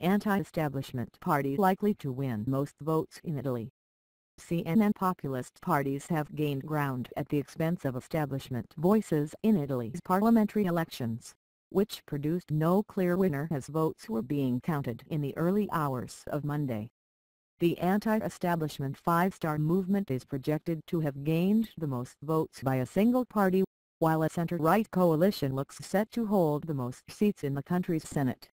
anti-establishment party likely to win most votes in Italy. CNN populist parties have gained ground at the expense of establishment voices in Italy's parliamentary elections, which produced no clear winner as votes were being counted in the early hours of Monday. The anti-establishment Five Star Movement is projected to have gained the most votes by a single party, while a center-right coalition looks set to hold the most seats in the country's Senate.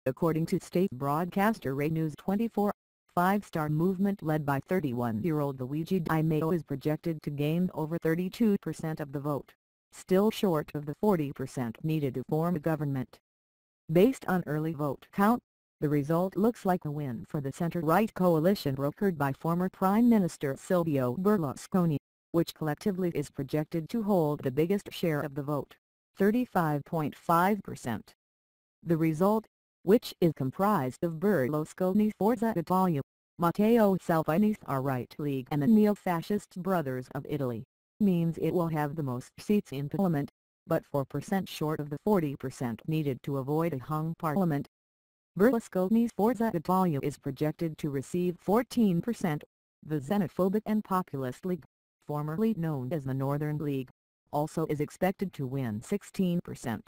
According to state broadcaster Rai News 24, Five Star Movement led by 31-year-old Luigi Di Maio is projected to gain over 32% of the vote, still short of the 40% needed to form a government. Based on early vote count, the result looks like a win for the center-right coalition brokered by former Prime Minister Silvio Berlusconi, which collectively is projected to hold the biggest share of the vote, 35.5%. The result, which is comprised of Berlusconi's Forza Italia, Matteo Salvini's Right League and the neo-fascist Brothers of Italy, means it will have the most seats in parliament, but 4% short of the 40% needed to avoid a hung parliament. Berlusconi's Forza Italia is projected to receive 14%, the xenophobic and populist league, formerly known as the Northern League, also is expected to win 16%.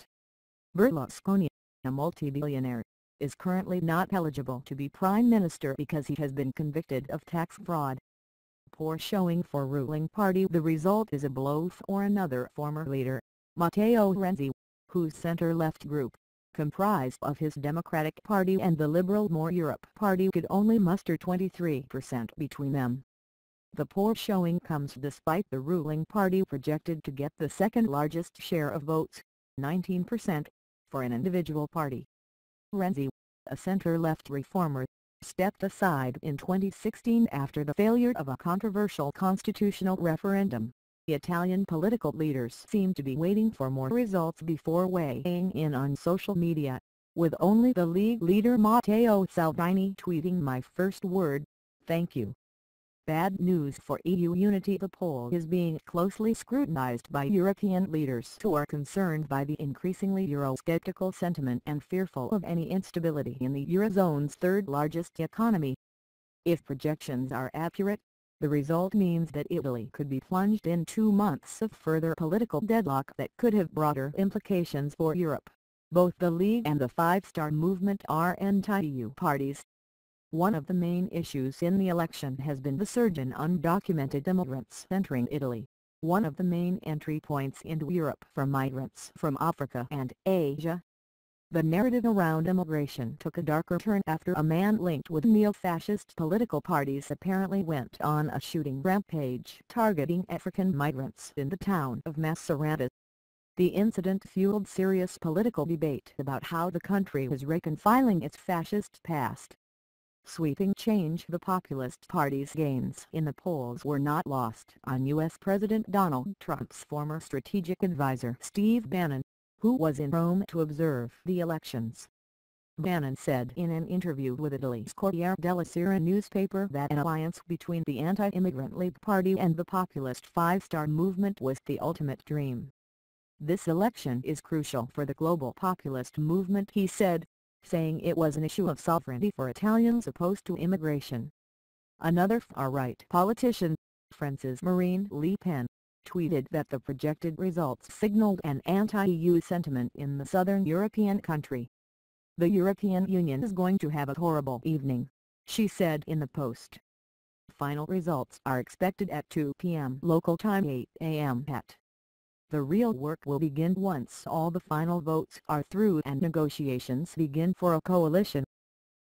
Berlusconi, a multi-billionaire, is currently not eligible to be prime minister because he has been convicted of tax fraud. Poor showing for ruling party. The result is a blow for another former leader, Matteo Renzi, whose center-left group, comprised of his Democratic Party and the Liberal More Europe Party, could only muster 23% between them. The poor showing comes despite the ruling party projected to get the second largest share of votes, 19%, for an individual party. Renzi, a center-left reformer, stepped aside in 2016 after the failure of a controversial constitutional referendum. Italian political leaders seem to be waiting for more results before weighing in on social media, with only the League leader Matteo Salvini tweeting "My first word, thank you." Bad news for EU unity. The poll is being closely scrutinized by European leaders who are concerned by the increasingly Eurosceptical sentiment and fearful of any instability in the Eurozone's third-largest economy. If projections are accurate, the result means that Italy could be plunged in 2 months of further political deadlock that could have broader implications for Europe. Both the League and the Five Star Movement are anti-EU parties. One of the main issues in the election has been the surge in undocumented immigrants entering Italy, one of the main entry points into Europe for migrants from Africa and Asia. The narrative around immigration took a darker turn after a man linked with neo-fascist political parties apparently went on a shooting rampage targeting African migrants in the town of Macerata. The incident fueled serious political debate about how the country was reconciling its fascist past. Sweeping change. The populist party's gains in the polls were not lost on U.S. President Donald Trump's former strategic advisor Steve Bannon, who was in Rome to observe the elections. Bannon said in an interview with Italy's Corriere della Sera newspaper that an alliance between the anti-immigrant League Party and the populist Five Star Movement was the ultimate dream. "This election is crucial for the global populist movement," he said, saying it was an issue of sovereignty for Italians opposed to immigration. Another far-right politician, France's Marine Le Pen, tweeted that the projected results signaled an anti-EU sentiment in the southern European country. "The European Union is going to have a horrible evening," she said in the post. Final results are expected at 2 p.m. local time, 8 a.m. at. The real work will begin once all the final votes are through and negotiations begin for a coalition.